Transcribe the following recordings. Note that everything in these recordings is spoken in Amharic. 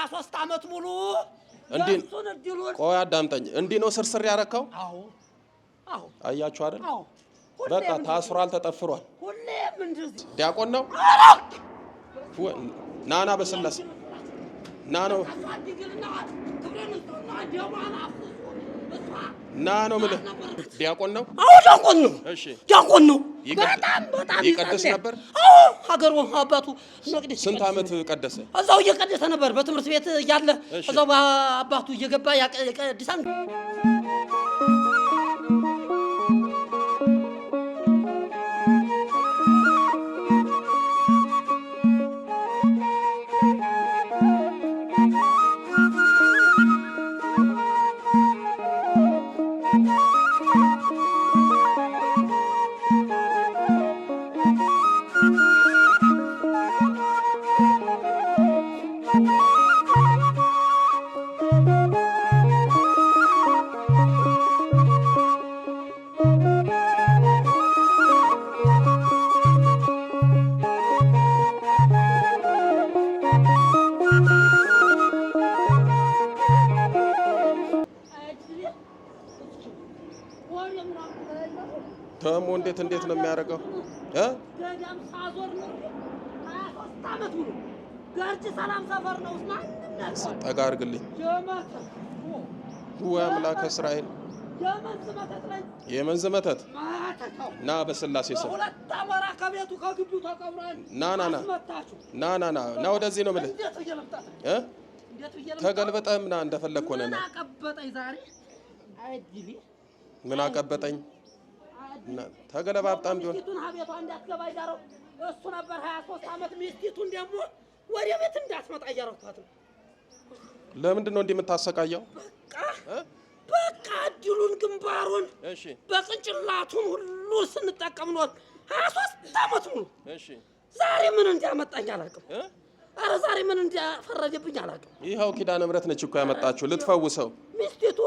23 ዓመት ሙሉ እንዴ ቆይ አዳምጠኝ እንዴ ነው ስርስር ያረካው አዎ አያችሁ አይደል በቃ ታስሯል ተጠፍሯል ሁሌም እንደዚህ ዲያቆን ነው ናና በስላሴ ናኖ ናኖ ምን ዲያቆን ነው አዎ ዲያቆን ነው እሺ ዲያቆን ነው በጣም ይቀደስ ነበር አዎ ሀገሩ አባቱ መቅደስ ስንት ዓመት ቀደሰ እዛው እየቀደሰ ነበር በትምህርት ቤት ያለ እዛው አባቱ እየገባ ያቀድሳን ተሞ እንዴት ነው የሚያረጋው ገዳም ሳዞር ነው 23 ዓመት ሙሉ ጋርጭ ሰላም ሰፈር ነው ማንንም ጠጋ አርግልኝ ወይ አምላከ እስራኤል የመንዝ መተት ና በስላሴ ስም ሁለት አማራ ከቤቱ ከግቢው ተቀብሯል ና ወደዚህ ነው ማለት ተገልበጠም ና እንደፈለክ ሆነና አቀበጠኝ ዛሬ አይድሊ ምን አቀበጠኝ ተገለባብጣም ቢሆን ሚስቱን ሀቤቷ እንዳትገባ ይዳረው እሱ ነበር 23 ዓመት ሚስቱን ደግሞ ወደ ቤት እንዳትመጣ ያረኳት ለምንድን ነው እንደምታሰቃየው በቃ ድሉን ግንባሩን እሺ በቅንጭላቱን ሁሉ ስንጠቀም ነው 23 ዓመት ሙሉ እሺ ዛሬ ምን እንዲያመጣኝ አላውቅም አረ ዛሬ ምን እንዲያፈረጀብኝ አላውቅም ይሄው ኪዳነ ምሕረት ነች እኮ ያመጣችሁ ልትፈውሰው ሚስቱ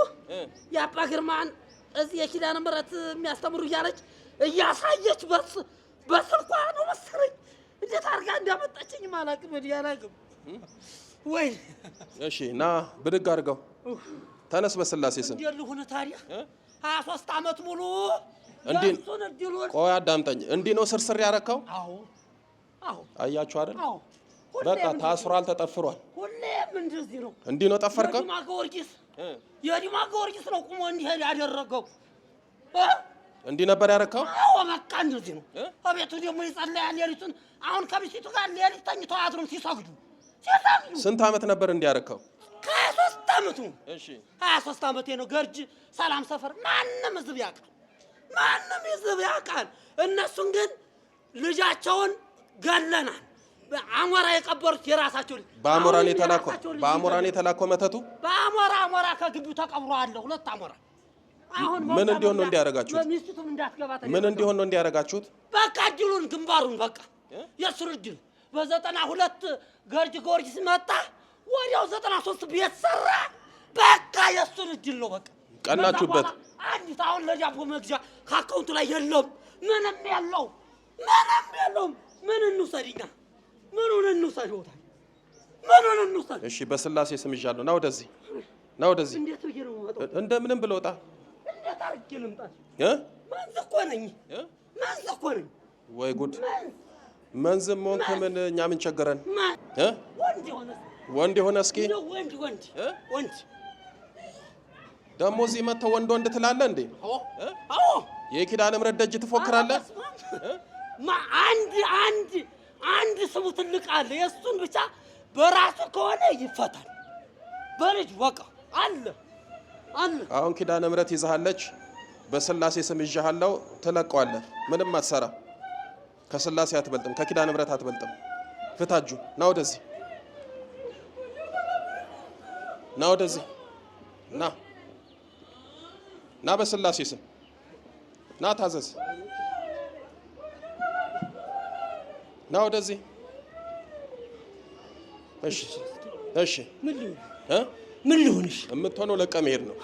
ያባ ግርማን እዚህ የኪዳነ ምሕረት የሚያስተምሩ እያለች እያሳየች በስልኳ ነው መሰለኝ እንዴት አድርጋ እንዳመጣችኝ አላውቅም አላውቅም ወይ እሺ ና ብድግ አድርገው ተነስ በስላሴ ስም እንደልሁን ታዲያ 23 ዓመት ሙሉ እንዴ ቆይ አዳምጠኝ እንዴ ነው ስርስር ያረካው አዎ አያችሁ አይደል በቃ ታስሯል ተጠፍሯል ሁሌም እንደዚህ ነው እንዴ ነው ጠፈርከው የዲማ ጊዮርጊስ ነው ቁሞ እንዲህ ያደረገው እንዴ ነበር ያረካው አዎ በቃ እንደዚህ ነው አቤቱ ደግሞ ይጸልያል ሌሊቱን አሁን ከብሲቱ ጋር ሌሊት ተኝተው አድሩም ሲሰግዱ ስንት ዓመት ነበር እንዲያረካው 23 ዓመቱ እሺ 23 ዓመቴ ነው ገርጅ ሰላም ሰፈር ማንንም ህዝብ ያውቃል እነሱን ግን ልጃቸውን ገለናል በአሞራ የቀበሩት የራሳቸው በአሞራን የተላከው መተቱ በአሞራ ከግቢው ተቀብሮ አለ ሁለት አሞራ አሁን ምን እንዲሆን ነው እንዲያረጋችሁት በሚስቱም እንዳትገባታ ምን እንዲሆን ነው እንዲያረጋችሁት በቃ ድሉን ግንባሩን በቃ የሱር ድል በ92 ገርጅ ጊዮርጊስ መጣ ወዲያው 93 ቤት ሰራ በቃ የሱር ድል ነው በቃ ቀናችሁበት አንዲት አሁን ለዳቦ መግዣ ከአካውንቱ ላይ የለም ምንም የለውም ምን እንውሰድኛ ምኑን እንውሰድዎታል እሺ በስላሴ ስም ይዣለሁ ና ወደዚህ እንዴት ብዬ ነው የምወጣው እንደምንም ብለው ወጣ እንዴት አድርጌ ልምጣ መንዝ እኮ ነኝ ወይ ጉድ መንዝም ሞንክ ምን እኛ ምን ቸገረን ወንድ የሆነ እስኪ ወንድ ደሞ እዚህ መተው ወንድ ትላለህ እንዴ አዎ የኪዳነ ምሕረት ደጅ ትፎክራለህ አንድ ስሙ ትልቅ አለ የሱን ብቻ በራሱ ከሆነ ይፈታል በልጅ ወቃ አለ አሁን ኪዳነ ምሕረት ይዛሃለች በስላሴ ስም ይዣሃለው ተለቀዋለህ ምንም አትሰራ ከስላሴ አትበልጥም ከኪዳነ ምሕረት አትበልጥም ፍታጁ ና ወደዚህ ና በስላሴ ስም ና ታዘዝ ና ወደዚህ እሺ ምን ሊሆንሽ የምትሆነው ለቀመሄድ ነው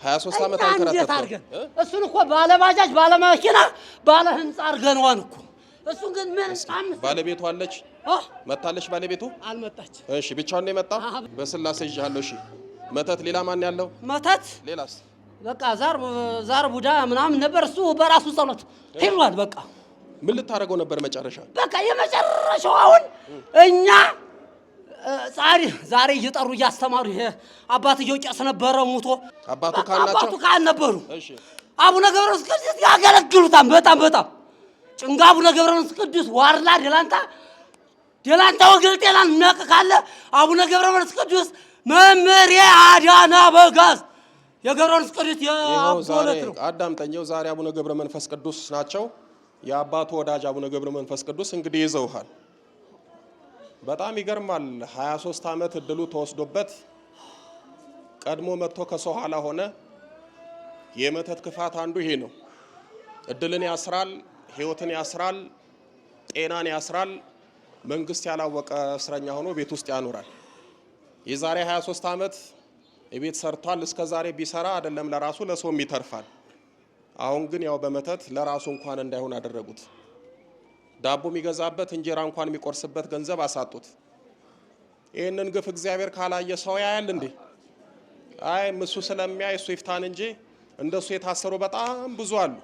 23 ዓመት አንከራተተ እሱን እኮ ባለ ባጃጅ ባለ መኪና ባለ ህንጻ አርገነዋን እኮ እሱን ግን ምን ባለቤቱ አለች መታለሽ ባለቤቱ አልመጣች። እሺ ብቻውን ነው የመጣው በስላሴ ይዣለሁ እሺ መተት ሌላ ማን ያለው መተት ሌላስ በቃ ዛር ቡዳ ምናምን ነበር እሱ በራሱ ጸሎት ሄሏል በቃ ምን ልታረገው ነበር መጨረሻ በቃ የመጨረሻው አሁን እኛ ዛሬ እየጠሩ እያስተማሩ ይሄ አባትየው ቄስ ነበረ ሞቶ አባቱ ካህን ነበሩ እሺ አቡነ ገብረ መንፈስ ቅዱስ ያገለግሉታል በጣም ጭንጋ አቡነ ገብረ መንፈስ ቅዱስ ዋርላ ደላንታ ወገል ጤናን የሚያውቅ ካለ አቡነ ገብረ መንፈስ ቅዱስ መምህሬ አዳና በጋዝ የገብረ መንፈስ ቅዱስ የአቦለት ነው አዳምጠኛው ዛሬ አቡነ ገብረ መንፈስ ቅዱስ ናቸው የአባቱ ወዳጅ አቡነ ገብረ መንፈስ ቅዱስ እንግዲህ ይዘውሃል በጣም ይገርማል 23 ዓመት እድሉ ተወስዶበት ቀድሞ መጥቶ ከሰው ኋላ ሆነ የመተት ክፋት አንዱ ይሄ ነው እድልን ያስራል ህይወትን ያስራል ጤናን ያስራል መንግስት ያላወቀ እስረኛ ሆኖ ቤት ውስጥ ያኖራል የዛሬ 23 ዓመት የቤት ሰርቷል እስከ ዛሬ ቢሰራ አይደለም ለራሱ ለሰውም ይተርፋል አሁን ግን ያው በመተት ለራሱ እንኳን እንዳይሆን አደረጉት ዳቦ የሚገዛበት እንጀራ እንኳን የሚቆርስበት ገንዘብ አሳጡት ይሄንን ግፍ እግዚአብሔር ካላየ ሰው ያያል እንዴ አይ ምሱ ስለሚያይ እሱ ይፍታን እንጂ እንደሱ የታሰሩ በጣም ብዙ አሉ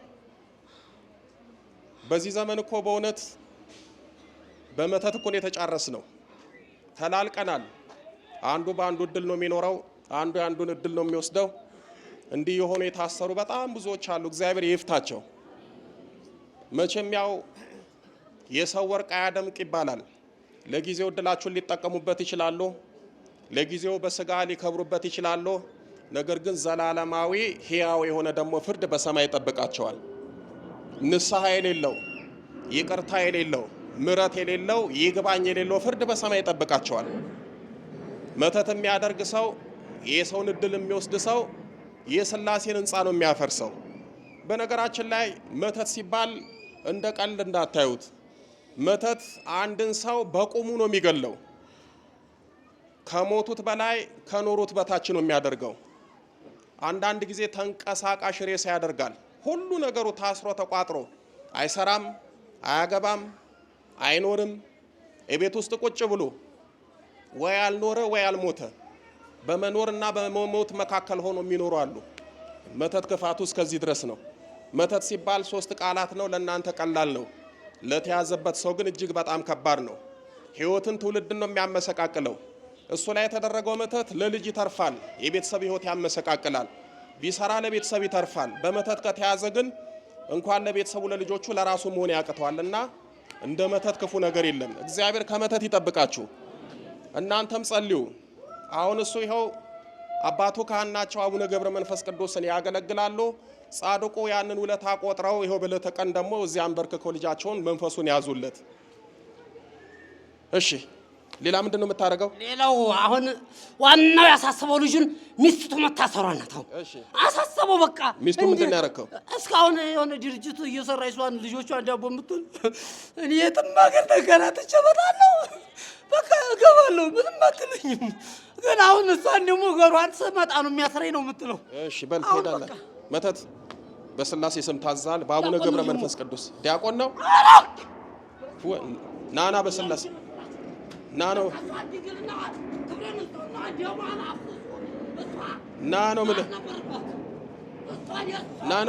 በዚህ ዘመን እኮ በእውነት በመተት እኮ የተጫረስ ነው ተላልቀናል አንዱ በአንዱ እድል ነው የሚኖረው አንዱ ያንዱን እድል ነው የሚወስደው እንዲህ የሆኑ የታሰሩ በጣም ብዙዎች አሉ እግዚአብሔር ይፍታቸው መቼም ያው የሰው ወርቅ አያደምቅ ይባላል ለጊዜው እድላቸውን ሊጠቀሙበት ይችላሉ ለጊዜው በስጋ ሊከብሩበት ይችላሉ ነገር ግን ዘላለማዊ ሕያው የሆነ ደግሞ ፍርድ በሰማይ ይጠብቃቸዋል ንስሐ የሌለው ይቅርታ የሌለው ምሕረት የሌለው ይግባኝ የሌለው ፍርድ በሰማይ ይጠብቃቸዋል መተት የሚያደርግ ሰው የሰውን እድል የሚወስድ ሰው የሥላሴን ሕንጻ ነው የሚያፈርሰው በነገራችን ላይ መተት ሲባል እንደ ቀልድ እንዳታዩት መተት አንድን ሰው በቁሙ ነው የሚገለው ከሞቱት በላይ ከኖሩት በታች ነው የሚያደርገው አንዳንድ ጊዜ ተንቀሳቃሽ ሬሳ ያደርጋል ሁሉ ነገሩ ታስሮ ተቋጥሮ አይሰራም አያገባም አይኖርም እቤት ውስጥ ቁጭ ብሎ ወይ አልኖረ ወይ አልሞተ በመኖርና በመሞት መካከል ሆኖ የሚኖሩ አሉ መተት ክፋቱ እስከዚህ ድረስ ነው መተት ሲባል 3 ቃላት ነው ለእናንተ ቀላል ነው ለተያዘበት ሰው ግን እጅግ በጣም ከባድ ነው ህይወትን ትውልድን ነው የሚያመሰቃቅለው እሱ ላይ የተደረገው መተት ለልጅ ይተርፋል የቤተሰብ ህይወት ያመሰቃቅላል ቢሰራ ለቤተሰብ ይተርፋል በመተት ከተያዘ ግን እንኳን ለቤተሰቡ ለልጆቹ ለራሱ መሆን ያቅተዋልና እንደ መተት ክፉ ነገር የለም እግዚአብሔር ከመተት ይጠብቃችሁ እናንተም ጸልዩ አሁን እሱ ይኸው አባቱ ካህናቸው አቡነ ገብረ መንፈስ ቅዱስን ያገለግላሉ ጻድቁ ያንን ውለታ ቆጥረው ይኸው በለተ ቀን ደግሞ እዚያ አንበርክከው ልጃቸውን መንፈሱን ያዙለት እሺ ሌላ ምንድነው የምታረገው ሌላው አሁን ዋናው ያሳሰበው ልጁን ሚስቱ መታሰሯ ናት እሺ አሳሰበው በቃ ሚስቱ ምንድነው ያረከው እስካሁን የሆነ ድርጅቱ እየሰራ ይሷን ልጆቿን ዳቦ ምትል እኔ የትም ሀገር ተከራትቼ እመጣለሁ በቃ እገባለሁ ምንም አትለኝም ግን አሁን እሷን ደግሞ ገሯን ስመጣ ነው የሚያስረኝ ነው የምትለው እሺ በል ትሄዳለህ መተት በስላሴ ስም ታዛል በአቡነ ገብረ መንፈስ ቅዱስ ዲያቆን ነው ናና በስላሴ ናኖ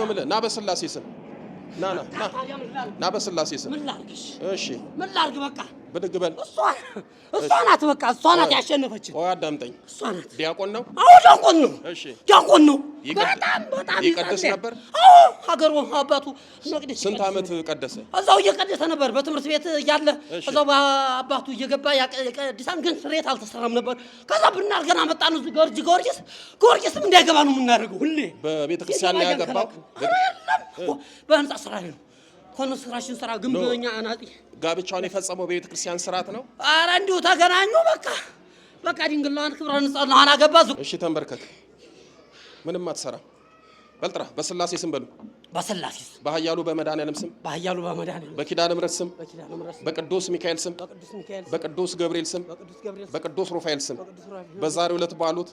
ምለ ና በስላሴ ስም ና በስላሴ ስም እሺ ምን ላድርግ በቃ ብድግ በል እሷ ናት በቃ እሷ ናት ያሸነፈች ቆይ አዳምጠኝ እሷ ናት ዲያቆን ነው አዎ ዲያቆን ነው እሺ ዲያቆን ነው በጣም ይቀድስ ነበር አዎ ሀገሩ አባቱ መቅደስ ስንት ዓመት ቀደሰ እዛው እየቀደሰ ነበር በትምህርት ቤት እያለ እዛው አባቱ እየገባ ያቀድሳን ግን ስሬት አልተሰራም ነበር ከዛ ብናርገና መጣን ጊዮርጊስም እንዳይገባ ነው የምናደርገው ሁሌ በቤተ ክርስቲያን ላይ ያገባው በህንጻ ስራ ነው ኮንስትራክሽን ስራ ግንበኛ አናጢ ጋብቻውን የፈጸመው በቤተ ክርስቲያን ስርዓት ነው ኧረ እንዲሁ ተገናኙ በቃ ድንግላዋን ክብረ ንጽሕናዋን አገባ እሺ ተንበርከክ ምንም አትሰራ በልጥራ በስላሴ ስም በሉ በስላሴ ስም በኃያሉ በመድኃኔዓለም ስም በኃያሉ በመድኃኔዓለም በኪዳነ ምሕረት ስም በቅዱስ ሚካኤል ስም በቅዱስ ገብርኤል ስም በቅዱስ ሩፋኤል ስም በዛሬው ዕለት ባሉት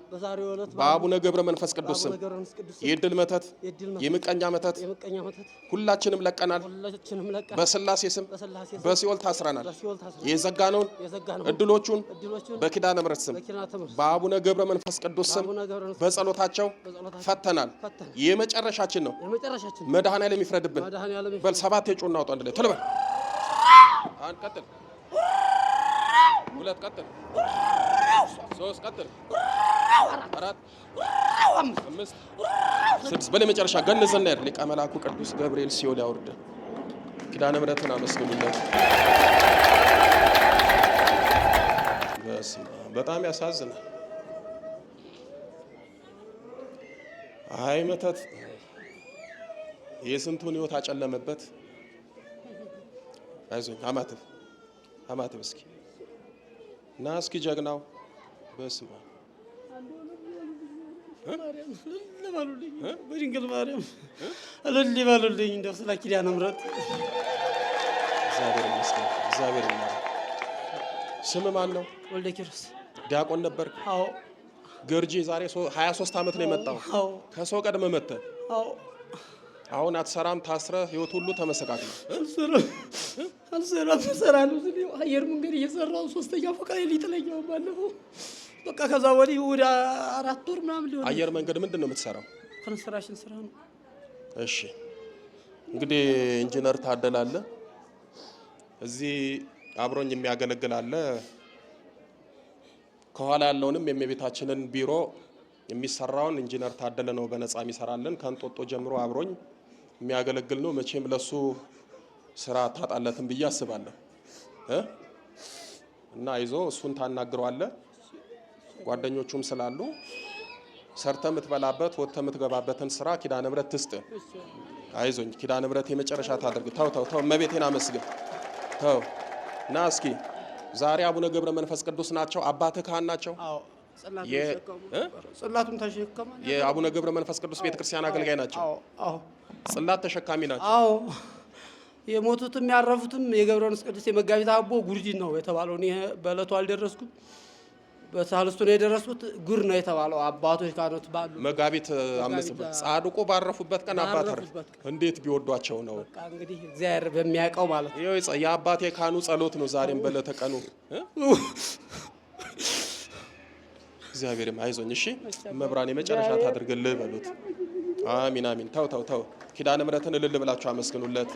በአቡነ ገብረ መንፈስ ቅዱስ ስም የድል መተት የምቀኛ መተት ሁላችንም ለቀናል። በስላሴ ስም በሲኦል ታስረናል። የዘጋነውን እድሎቹን በኪዳነ ምሕረት ስም በአቡነ ገብረ መንፈስ ቅዱስ ስም በጸሎታቸው ፈተናል። የመጨረሻችን ነው። መድኃኔዓለም ይፍረድብን። በል 7 የጮና አውጣ እንደለ ቶሎ በል። አንድ ቀጥል፣ 2 ቀጥል፣ 3 ቀጥል፣ 4 5 6 በል። መጨረሻ ገነዘና ያድል ሊቀ መላኩ ቅዱስ ገብርኤል ሲኦል ያወርድ። ኪዳነ ምሕረትን አመስግኑለት። በጣም ያሳዝናል። አይ መተት የስንቱን ህይወት አጨለመበት። አይዞኝ አማትብ እስኪ እና እስኪ ጀግናው በስመ በድንግል ማርያም እልል ይበሉልኝ። እንደው ስለ ኪዳነ ምሕረት እግዚአብሔር ይመስገን። እግዚአብሔር ይመስገን። ስም ማን ነው? ወልደ ኪሮስ ዲያቆን ነበር። አዎ ገርጂ ዛሬ 23 ዓመት ነው የመጣው። አዎ ከሰው ቀድመ መተ። አዎ አሁን አትሰራም፣ ታስረ ህይወት ሁሉ ተመሰቃቅለ። አልሰራም እሰራለሁ። አየር መንገድ እየሰራሁ 3ኛ ፎቅ ላይ ሊጥለኛው ባለፈው በቃ ከዛ ወዲህ ወደ 4 ወር ምናምን ሊሆን። አየር መንገድ ምንድን ነው የምትሰራው? ኮንስትራክሽን ስራ ነው። እሺ እንግዲህ ኢንጂነር ታደላለ እዚህ አብሮኝ የሚያገለግል አለ። ከኋላ ያለውንም የእመቤታችንን ቢሮ የሚሰራውን ኢንጂነር ታደለ ነው በነፃ የሚሰራልን። ከንጦጦ ጀምሮ አብሮኝ የሚያገለግል ነው። መቼም ለሱ ስራ ታጣለትን ብዬ አስባለሁ እና አይዞ እሱን ታናግረዋለህ። ጓደኞቹም ስላሉ ሰርተ የምትበላበት ወጥተ የምትገባበትን ስራ ኪዳነ ምሕረት ትስጥ። አይዞኝ ኪዳነ ምሕረት የመጨረሻ ታደርግ። ተው እመቤቴን አመስግን። ተው እና እስኪ ዛሬ አቡነ ገብረ መንፈስ ቅዱስ ናቸው። አባትህ ካህን ናቸው። አዎ ጽላቱን ተሸከማል። የአቡነ ገብረ መንፈስ ቅዱስ ቤተክርስቲያን አገልጋይ ናቸው። አዎ ጽላት ተሸካሚ ናቸው። አዎ የሞቱትም ያረፉትም የገብረ መንፈስ ቅዱስ የመጋቢት አቦ ጉርጂን ነው የተባለው። እኔ በእለቱ አልደረስኩም። በሳልስቱ ነው የደረስኩት። ጉር ነው የተባለው። አባቶች ካህናት ባሉ መጋቢት 5 ጻድቁ ባረፉበት ቀን አባተር እንዴት ቢወዷቸው ነው። በቃ እንግዲህ እግዚአብሔር በሚያውቀው ማለት ነው። ይኸው የአባቴ ካህኑ ጸሎት ነው ዛሬም በለተ ቀኑ። እግዚአብሔር አይዞኝ። እሺ መብራን የመጨረሻ ታድርግልህ በሉት። አሚን አሚን። ተው ኪዳነ ምሕረትን እልል ብላችሁ አመስግኑለት።